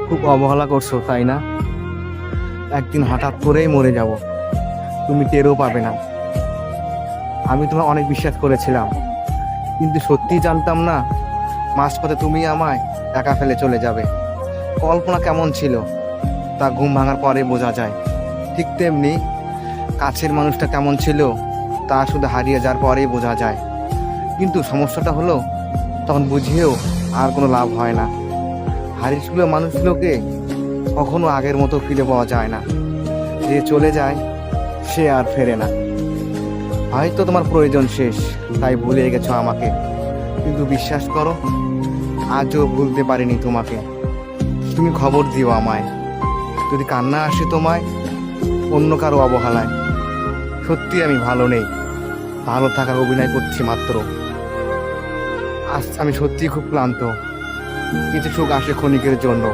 খুব অবহেলা করছো, তাই না? একদিন হঠাৎ করেই মরে যাব, তুমি টেরও পাবে না। আমি তোমায় অনেক বিশ্বাস করেছিলাম, কিন্তু সত্যিই জানতাম না মাঝপথে তুমি আমায় একা ফেলে চলে যাবে। কল্পনা কেমন ছিল তা ঘুম ভাঙার পরে বোঝা যায়। ঠিক তেমনি কাছের মানুষটা কেমন ছিল তা শুধু হারিয়ে যাওয়ার পরেই বোঝা যায়। কিন্তু সমস্যাটা হলো, তখন বুঝিয়েও আর কোনো লাভ হয় না। হারিয়েছিল মানুষগুলোকে কখনো আগের মতো ফিরে পাওয়া যায় না। যে চলে যায় সে আর ফেরে না। হয়তো তোমার প্রয়োজন শেষ, তাই ভুলে গেছো আমাকে, কিন্তু বিশ্বাস করো, আজও ভুলতে পারিনি তোমাকে। তুমি খবর দিও আমায় যদি কান্না আসে তোমায় অন্য কারো অবহেলায়। সত্যি আমি ভালো নেই, ভালো থাকার অভিনয় করছি মাত্র। আজ আমি সত্যিই খুব ক্লান্ত। কিছু সুখ আসে ক্ষণিকের জন্য,